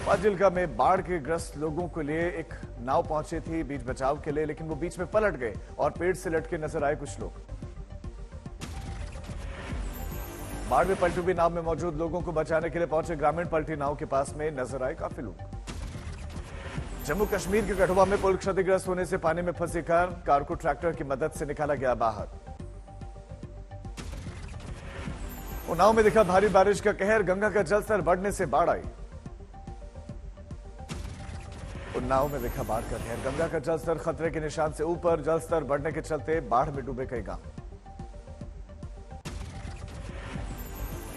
फाजिल्का में बाढ़ के ग्रस्त लोगों के लिए एक नाव पहुंची थी बीच बचाव के लिए, लेकिन वो बीच में पलट गए और पेड़ से लटके नजर आए कुछ लोग। बाढ़ में पलटी हुई नाव में मौजूद लोगों को बचाने के लिए पहुंचे ग्रामीण पलटी नाव के पास में नजर आए काफी लोग। जम्मू कश्मीर के कठुआ में पुल क्षतिग्रस्त होने से पानी में फंसी कार को ट्रैक्टर की मदद से निकाला गया बाहर। उन्नाव में दिखा भारी बारिश का कहर, गंगा का जलस्तर बढ़ने से बाढ़ आई। उन्नाव में दिखा बाढ़ का कहर, गंगा का जलस्तर खतरे के निशान से ऊपर, जलस्तर बढ़ने के चलते बाढ़ में डूबे कई गांव।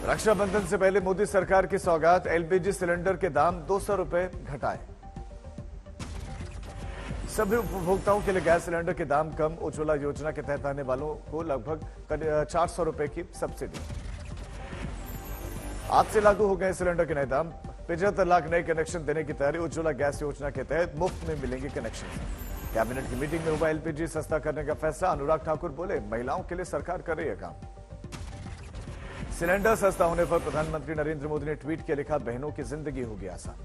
रक्षाबंधन से पहले मोदी सरकार की सौगात, एलपीजी सिलेंडर के दाम 200 रुपए घटाए। सभी उपभोक्ताओं के लिए गैस सिलेंडर के दाम कम, उज्ज्वला योजना के तहत आने वालों को लगभग 400 रुपए की सब्सिडी। आज से लागू हो गए सिलेंडर के नए दाम, 75 लाख नए कनेक्शन देने की तैयारी, उज्ज्वला गैस योजना के तहत मुफ्त में मिलेंगे कनेक्शन। कैबिनेट की मीटिंग में हुआ एलपीजी सस्ता करने का फैसला, अनुराग ठाकुर बोले महिलाओं के लिए सरकार कर रही है काम। सिलेंडर सस्ता होने पर प्रधानमंत्री नरेंद्र मोदी ने ट्वीट किया, लिखा बहनों की जिंदगी होगी आसान।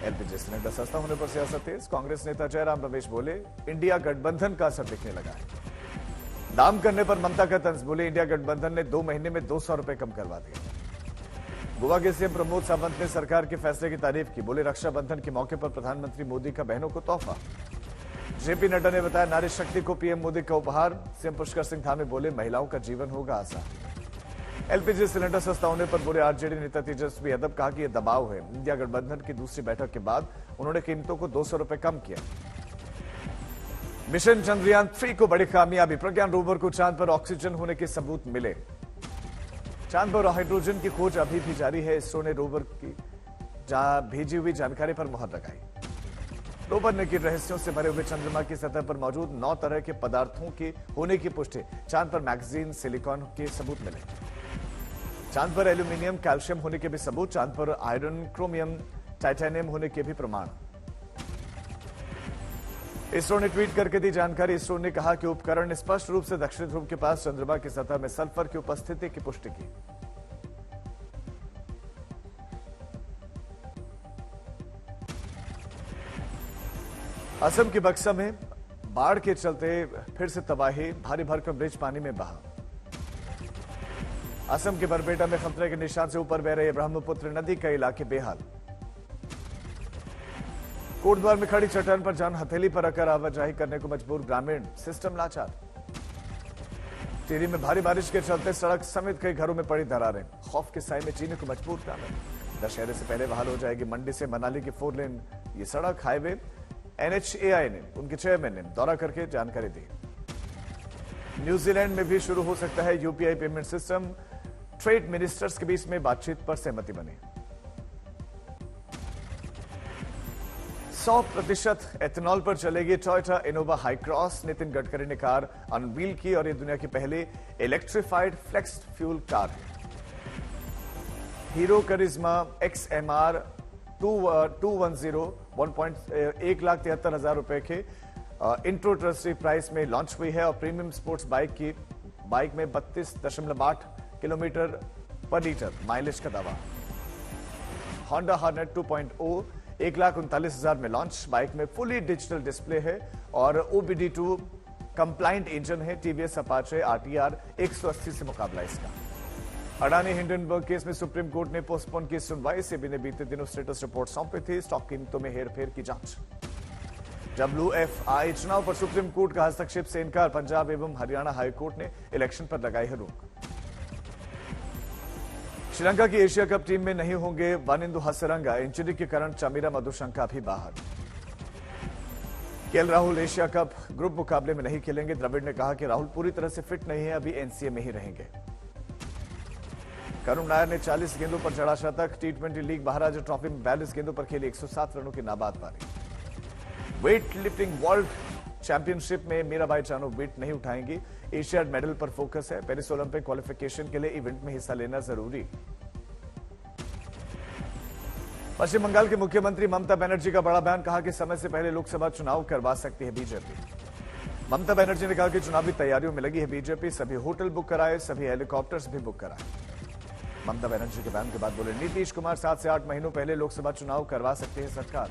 एलपीजी सिलेंडर सस्ता होने पर सियासत तेज, कांग्रेस नेता जयराम रमेश बोले इंडिया गठबंधन का असर दिखने लगा है। दाम करने पर ममता का तंज, बोले इंडिया गठबंधन ने 2 महीने में 200 रुपए कम करवा दिए। गोवा के सीएम प्रमोद सावंत ने सरकार के फैसले की तारीफ की, बोले रक्षाबंधन के मौके पर प्रधानमंत्री मोदी का बहनों को तोहफा। जेपी नड्डा ने बताया नारी शक्ति को पीएम मोदी का उपहार। सीएम पुष्कर सिंह धामी बोले महिलाओं का जीवन होगा आसान। एलपीजी सिलेंडर सस्ता होने पर बोले आरजेडी नेता तेजस्वी यादव, कहा कि यह दबाव है। इंडिया गठबंधन की दूसरी बैठक के बाद उन्होंने कीमतों को 200 रुपए कम किया। मिशन चंद्रयान 3 को बड़ी कामयाबी, प्रज्ञान रोवर को चांद पर ऑक्सीजन होने के सबूत मिले। चांद पर हाइड्रोजन की खोज अभी भी जारी है। इसरो ने रोवर की भेजी हुई जानकारी पर मुहर लगाई। रोवर ने की रहस्यों से भरे हुए चंद्रमा की सतह पर मौजूद 9 तरह के पदार्थों की होने की पुष्टि। चांद पर मैग्नीशियम, सिलिकॉन के सबूत मिले। चांद पर एल्यूमिनियम, कैल्शियम होने के भी सबूत। चांद पर आयरन, क्रोमियम, टाइटेनियम होने के भी प्रमाण। इसरो ने ट्वीट करके दी जानकारी। इसरो ने कहा कि उपकरण ने स्पष्ट रूप से दक्षिण ध्रुव के पास चंद्रमा की सतह में सल्फर की उपस्थिति की पुष्टि की। असम के बक्सा में बाढ़ के चलते फिर से तबाही, भारी भरकम ब्रिज पानी में बहा। असम के बरपेटा में खतरे के निशान से ऊपर बह रही ब्रह्मपुत्र नदी, कई इलाके बेहाल। कोटद्वार में खड़ी चट्टान पर जान हथेली पर रखकर आवाजाही करने को मजबूर ग्रामीण, सिस्टम लाचार। टिहरी में भारी बारिश के चलते सड़क समेत कई घरों में पड़ी दरारें, खौफ के साए में जीने को मजबूर ग्रामीण। दशहरे से पहले बहाल हो जाएगी मंडी से मनाली की 4 लेन ये सड़क। हाईवे एनएचएआई ने उनके चेयरमैन ने दौरा करके जानकारी दी। न्यूजीलैंड में भी शुरू हो सकता है UPI payment system, trade ministers के बीच में बातचीत पर सहमति बनी। 100% एथेनॉल पर चलेगी Toyota Innova high cross, Nitin Gadkari ने कार अनवील की और ये दुनिया की पहली इलेक्ट्रिफाइड फ्लेक्स फ्यूल कार है। हीरो करिश्मा XMR 210 1,73,000 रुपए के इंट्रोडक्टरी प्राइस में लॉन्च हुई है और प्रीमियम स्पोर्ट्स बाइक में 32.8 किलोमीटर पर लीटर माइलेज का दावा। होंडा हॉर्नेट 2.0 1,39,000 में लॉन्च, बाइक में फुली डिजिटल डिस्प्ले है और OBD2 कंप्लाइंट इंजन है। टीवीएस अपाचे RTR 180 से मुकाबला इसका। अडानी हिंडनबर्ग केस में सुप्रीम कोर्ट ने पोस्टपोन की सुनवाई। सेबी ने बीते दिनों स्टेटस रिपोर्ट सौंपी थी, स्टॉक कीमतों में हेरफेर की जांच। WFI चुनाव पर सुप्रीम कोर्ट का हस्तक्षेप से इनकार, पंजाब एवं हरियाणा हाईकोर्ट ने इलेक्शन पर लगाई है रोक। श्रीलंका की एशिया कप टीम में नहीं होंगे वानिंदु हसरंगा, इंजरी के कारण चमीरा मधुशंका भी बाहर। KL Rahul Asia cup group मुकाबले में नहीं खेलेंगे। द्रविड़ ने कहा कि राहुल पूरी तरह से फिट नहीं है, अभी एनसीए में ही रहेंगे। करुण नायर ने 40 गेंदों पर जड़ा शतक। T20 लीग महाराजा ट्रॉफी में 42 गेंदों पर खेली 107 रनों की नाबाद पारी। वेट लिफ्टिंग वर्ल्ड चैंपियनशिप में मीराबाई चानू वेट नहीं उठाएंगी। एशियाड मेडल पर फोकस है। पेरिस ओलंपिक क्वालिफिकेशन के लिए इवेंट में हिस्सा लेना जरूरी। पश्चिम बंगाल के मुख्यमंत्री ममता बनर्जी का बड़ा बयान, कहा कि समय से पहले लोकसभा चुनाव करवा सकती है बीजेपी। ममता बनर्जी ने कहा कि चुनावी तैयारियों में लगी है बीजेपी। सभी होटल बुक कराए, सभी हेलीकॉप्टर्स भी बुक कराए। ममता बनर्जी के बयान के बाद बोले नीतीश कुमार 7 से 8 महीनों पहले लोकसभा चुनाव करवा सकते हैं सरकार।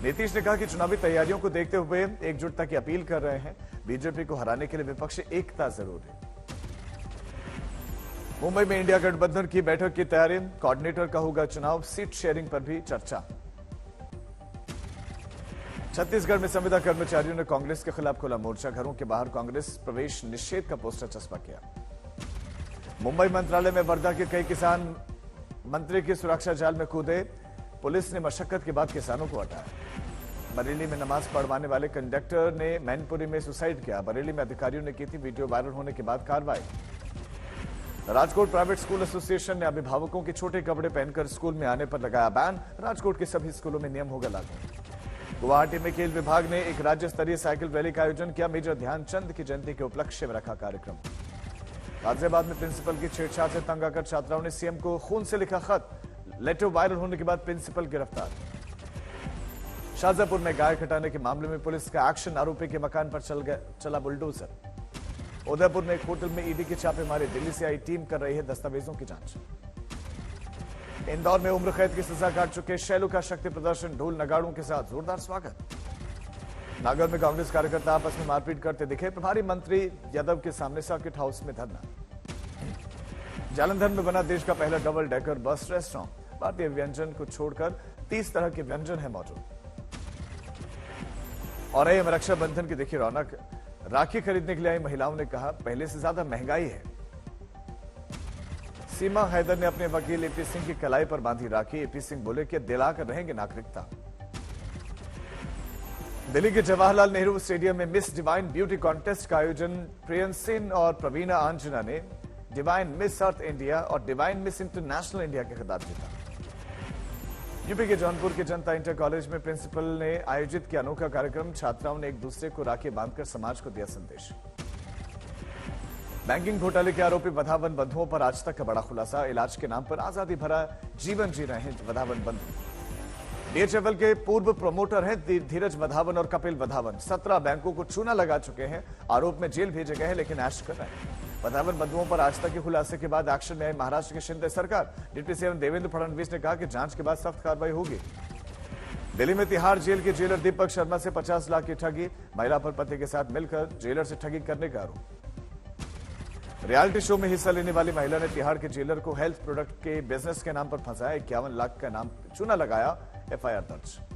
नीतीश ने कहा कि चुनावी तैयारियों को देखते हुए एकजुटता की अपील कर रहे हैं। बीजेपी को हराने के लिए विपक्ष एकता जरूरी है। मुंबई में इंडिया गठबंधन की बैठक की तैयारी, कोऑर्डिनेटर का होगा चुनाव, सीट शेयरिंग पर भी चर्चा। छत्तीसगढ़ में संविदा कर्मचारियों ने कांग्रेस के खिलाफ खोला मोर्चा, घरों के बाहर कांग्रेस प्रवेश निषेध का पोस्टर चस्पा किया। मुंबई मंत्रालय में वर्धा के कई किसान मंत्री की सुरक्षा जाल में कूदे, पुलिस ने मशक्कत के बाद किसानों को हटाया। बरेली में नमाज पढ़वाने वाले कंडक्टर ने मैनपुरी में सुसाइड किया, बरेली में अधिकारियों ने की थी वीडियो वायरल होने के बाद कार्रवाई। राजकोट प्राइवेट स्कूल एसोसिएशन ने अभिभावकों के छोटे कपड़े पहनकर स्कूल में आने पर लगाया बैन, राजकोट के सभी स्कूलों में नियम होगा लागू। गुवाहाटी में खेल विभाग ने एक राज्य स्तरीय साइकिल रैली का आयोजन किया, मेजर ध्यानचंद की जयंती के उपलक्ष्य में रखा कार्यक्रम। गाजियाबाद में प्रिंसिपल की छेड़छाड़ से तंग आकर छात्राओं ने सीएम को खून से लिखा खत, लेटर वायरल होने के बाद प्रिंसिपल गिरफ्तार। शाहजहांपुर में गाय हटाने के मामले में पुलिस का एक्शन, आरोपी के मकान पर चला बुलडोजर। उदयपुर में एक होटल में ईडी की छापेमारी, दिल्ली से आई टीम कर रही है दस्तावेजों की जांच। इंदौर में उम्र कैद की सजा काट चुके शैलू का शक्ति प्रदर्शन, ढोल नगाड़ों के साथ जोरदार स्वागत। नागौर में कांग्रेस कार्यकर्ता आपस में मारपीट करते दिखे, प्रभारी मंत्री यादव के सामने सर्किट हाउस में धरना। जालंधर में बना देश का पहला डबल डेकर बस रेस्टोरेंट, भारतीय व्यंजन को छोड़कर 30 तरह के व्यंजन है मौजूद। और रक्षाबंधन की देखी रौनक, राखी खरीदने के लिए आई महिलाओं ने कहा पहले से ज्यादा महंगाई है। सीमा हैदर ने अपने वकील एपी सिंह की कलाई पर बांधी राखी, एपी सिंह बोले कि दिलाकर रहेंगे नागरिकता। दिल्ली के जवाहरलाल नेहरू स्टेडियम में मिस डिवाइन ब्यूटी कॉन्टेस्ट का आयोजन, प्रियंसिन और प्रवीणा आंजना ने डिवाइन मिस अर्थ इंडिया और डिवाइन मिस इंटरनेशनल इंडिया के खिताब जीता। यूपी के जौनपुर के जनता इंटर कॉलेज में प्रिंसिपल ने आयोजित किया अनोखा कार्यक्रम, छात्राओं ने एक दूसरे को राखी बांधकर समाज को दिया संदेश। बैंकिंग घोटाले के आरोपी वधावन बंधुओं पर आज तक का बड़ा खुलासा, इलाज के नाम पर आजादी भरा जीवन जी रहे हैं वधावन बंधु। डीएचएफएल के पूर्व प्रमोटर हैं धीरज वधावन और कपिल वधावन, 17 बैंकों को चूना लगा चुके हैं, आरोप में जेल भेजे गए हैं लेकिन ऐश कर रहे हैं। वधावन बंधुओं पर आज तक के खुलासे के बाद एक्शन में आई महाराष्ट्र की शिंदे सरकार, डिप्टी सीएम देवेंद्र फडणवीस ने कहा कि जांच के बाद सख्त कार्रवाई होगी। दिल्ली में तिहाड़ जेल के जेलर दीपक शर्मा से 50 लाख की ठगी, महिला पर पति के साथ मिलकर जेलर से ठगी करने का आरोप। रियलिटी शो में हिस्सा लेने वाली महिला ने तिहाड़ के जेलर को हेल्थ प्रोडक्ट के बिजनेस के नाम पर फंसाया, 51 लाख का नाम चूना लगाया, एफआईआर दर्ज।